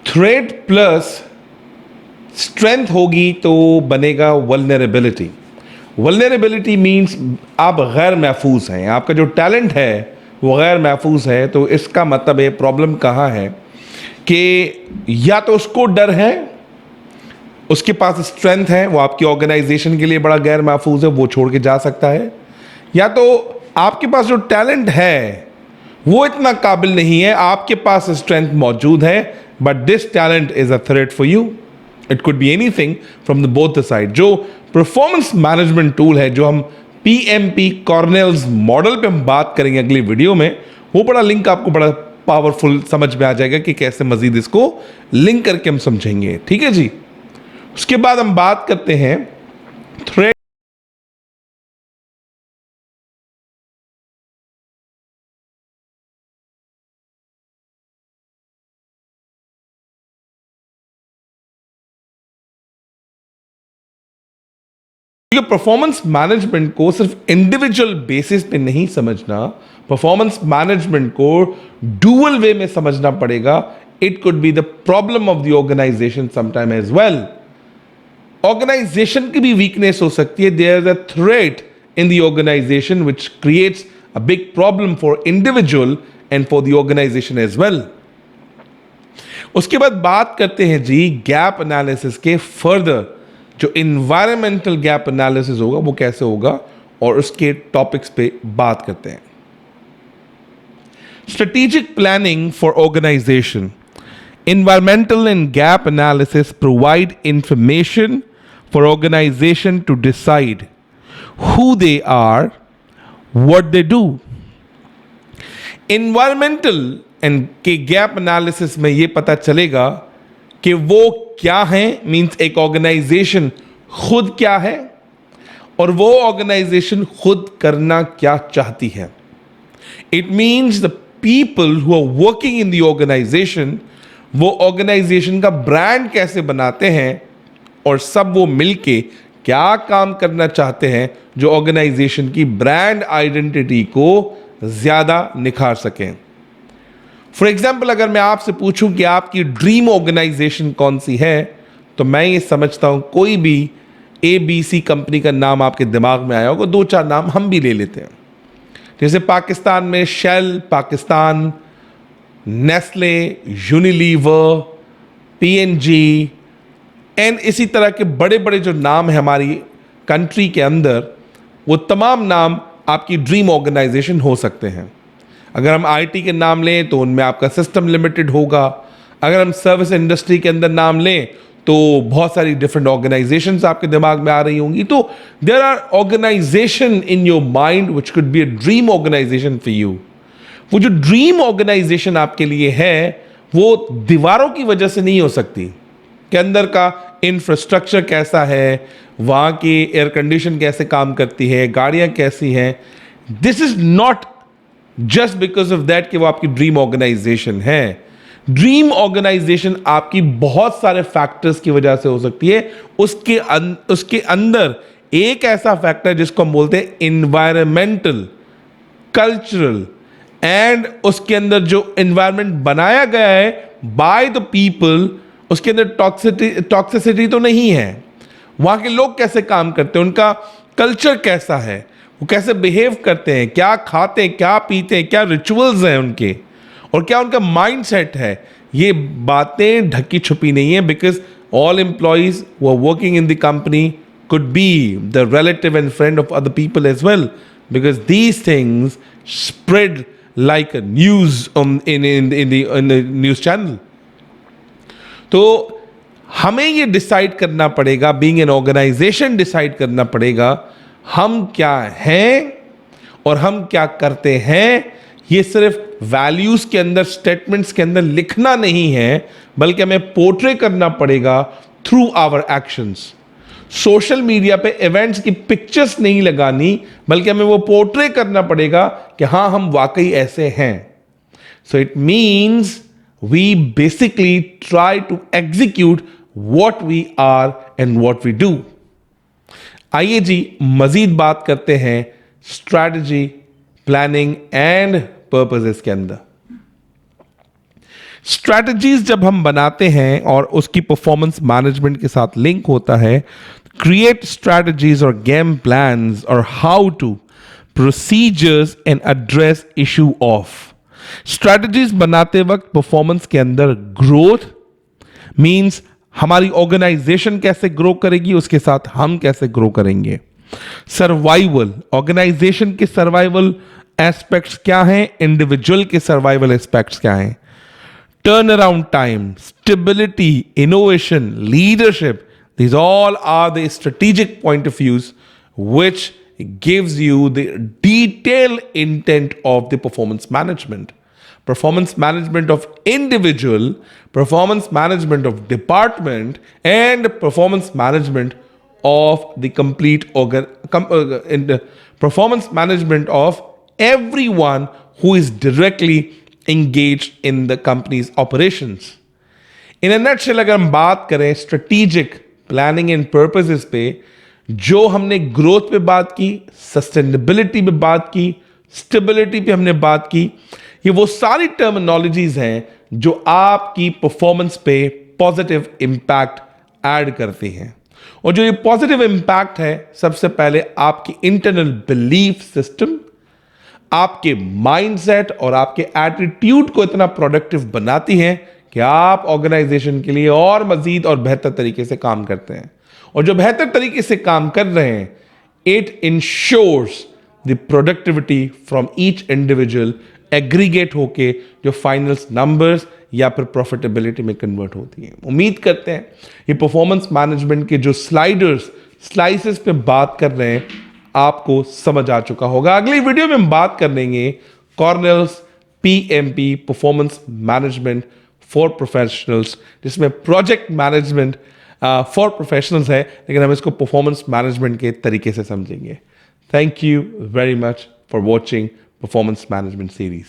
Threat plus strength होगी तो बनेगा वल्नरेबिलिटी। वल्नरेबिलिटी मीन्स आप गैर महफूज हैं, आपका जो टैलेंट है वो गैर महफूज है। तो इसका मतलब है प्रॉब्लम कहाँ है कि या तो उसको डर है, उसके पास स्ट्रेंथ है, वो आपकी ऑर्गेनाइजेशन के लिए बड़ा गैर महफूज है, वो छोड़ के जा सकता है, या तो आपके पास जो टैलेंट है वो इतना काबिल नहीं है, आपके पास स्ट्रेंथ मौजूद है but this talent is a threat for you. It could be anything from the both the side. जो परफॉर्मेंस मैनेजमेंट टूल है, जो हम PMP कॉर्नेल्स मॉडल पे हम बात करेंगे अगली वीडियो में, वो बड़ा लिंक आपको बड़ा पावरफुल समझ में आ जाएगा कि कैसे मजीद इसको लिंक करके हम समझेंगे। ठीक है जी। उसके बाद हम बात करते हैं थ्रेट। परफॉर्मेंस मैनेजमेंट को सिर्फ इंडिविजुअल बेसिस पे नहीं समझना, परफॉर्मेंस मैनेजमेंट को डुअल वे में समझना पड़ेगा। It could be the problem of the organisation sometime as well. Organisation की भी वीकनेस हो सकती है। There is a threat in the organisation which creates a big problem for individual and for the organisation as well. उसके बाद बात करते हैं जी गैप एनालिसिस के फर्दर। जो इन्वायरमेंटल गैप एनालिसिस होगा वो कैसे होगा और उसके टॉपिक्स पे बात करते हैं। Strategic planning for organisation. Environmental and gap analysis provide information for organization to decide who they are, what they do. Environmental and के gap analysis में ये पता चलेगा कि वो क्या है, मीन्स एक ऑर्गेनाइजेशन खुद क्या है और वो ऑर्गेनाइजेशन खुद करना क्या चाहती है। It means the people who are working in the organisation वो ऑर्गेनाइजेशन का ब्रांड कैसे बनाते हैं और सब वो मिलके क्या काम करना चाहते हैं जो ऑर्गेनाइजेशन की ब्रांड आइडेंटिटी को ज्यादा निखार सकें। फॉर एग्जाम्पल, अगर मैं आपसे पूछूं कि आपकी ड्रीम ऑर्गेनाइजेशन कौन सी है, तो मैं ये समझता हूं कोई भी ABC कंपनी का नाम आपके दिमाग में आया होगा। दो चार नाम हम भी ले लेते हैं, जैसे पाकिस्तान में Shell Pakistan, Nestle, Unilever, PNG and इसी तरह के बड़े बड़े जो नाम है हमारी कंट्री के अंदर, वो तमाम नाम आपकी ड्रीम ऑर्गेनाइजेशन हो सकते हैं। अगर हम IT के नाम लें तो उनमें आपका सिस्टम लिमिटेड होगा। अगर हम सर्विस इंडस्ट्री के अंदर नाम लें तो बहुत सारी डिफरेंट ऑर्गेनाइजेशंस आपके दिमाग में आ रही होंगी। तो there are organisation in your mind which could be a dream organisation for you. वो जो ड्रीम ऑर्गेनाइजेशन आपके लिए है वो दीवारों की वजह से नहीं हो सकती कि अंदर का इंफ्रास्ट्रक्चर कैसा है, वहाँ की एयर कंडीशन कैसे काम करती है, गाड़ियाँ कैसी हैं। This is not just because of that कि वो आपकी ड्रीम ऑर्गेनाइजेशन है। ड्रीम ऑर्गेनाइजेशन आपकी बहुत सारे फैक्टर्स की वजह से हो सकती है। उसके अंदर एक ऐसा फैक्टर जिसको हम बोलते हैं इन्वायरमेंटल, कल्चरल एंड उसके अंदर जो एनवायरनमेंट बनाया गया है बाय द पीपल, उसके अंदर टॉक्सिसिटी तो नहीं है। वहां के लोग कैसे काम करते हैं, उनका कल्चर कैसा है, वो कैसे बिहेव करते हैं, क्या खाते हैं, क्या पीते हैं, क्या रिचुअल्स हैं उनके, और क्या उनका माइंड सेट है। ये बातें ढकी छुपी नहीं है, because all employees who are working in the company could be the relative and friend of other people as well, because these things spread like a news in the news channel. तो हमें ये decide करना पड़ेगा, being an organisation decide करना पड़ेगा हम क्या हैं और हम क्या करते हैं। ये सिर्फ वैल्यूज के अंदर, स्टेटमेंट्स के अंदर लिखना नहीं है, बल्कि हमें पोर्ट्रे करना पड़ेगा through our actions. Social media पे इवेंट्स की पिक्चर्स नहीं लगानी, बल्कि हमें वो पोर्ट्रे करना पड़ेगा कि हाँ हम वाकई ऐसे हैं। So it means we basically try to execute what we are and what we do. आइए जी मजीद बात करते हैं स्ट्रैटेजी, प्लानिंग एंड पर्पसेस के अंदर। स्ट्रैटेजीज जब हम बनाते हैं और उसकी परफॉर्मेंस मैनेजमेंट के साथ लिंक होता है, क्रिएट स्ट्रैटेजीज और गेम प्लान्स और how to procedures and address issue of. Strategies बनाते वक्त परफॉर्मेंस के अंदर ग्रोथ मींस हमारी ऑर्गेनाइजेशन कैसे ग्रो करेगी, उसके साथ हम कैसे ग्रो करेंगे। सर्वाइवल, ऑर्गेनाइजेशन के सर्वाइवल एस्पेक्ट्स क्या हैं, इंडिविजुअल के सर्वाइवल एस्पेक्ट्स क्या हैं। Turn around time, stability, innovation, leadership, these all are the strategic point of views which gives you the detailed intent of the performance management. Performance management of individual, performance management of department, and performance management of the complete performance management of everyone who is directly engaged in the company's operations. In nutshell अगर हम बात करें strategic planning and purposes पे, जो हमने growth पे बात की, सस्टेनेबिलिटी पे बात की, स्टेबिलिटी पे हमने बात की, ये वो सारी टर्मिनोलॉजीज हैं जो आपकी परफॉर्मेंस पे पॉजिटिव इंपैक्ट ऐड करती हैं। और जो ये पॉजिटिव इंपैक्ट है, सबसे पहले आपकी इंटरनल बिलीफ सिस्टम, आपके माइंडसेट और आपके एटीट्यूड को इतना प्रोडक्टिव बनाती है कि आप ऑर्गेनाइजेशन के लिए और मजीद और बेहतर तरीके से काम करते हैं। और जो बेहतर तरीके से काम कर रहे हैं, it ensures the productivity from each individual aggregate होके जो फाइनल्स नंबर्स या फिर प्रॉफिटेबिलिटी में कन्वर्ट होती है। उम्मीद करते हैं ये परफॉर्मेंस मैनेजमेंट के जो स्लाइसेस पे बात कर रहे हैं आपको समझ आ चुका होगा। अगली वीडियो में हम बात कर लेंगे कॉर्नेल्स PMP performance management for professionals, जिसमें प्रोजेक्ट मैनेजमेंट फॉर प्रोफेशनल्स है, लेकिन हम इसको परफॉर्मेंस मैनेजमेंट के तरीके से समझेंगे। Thank you very much for watching performance management series.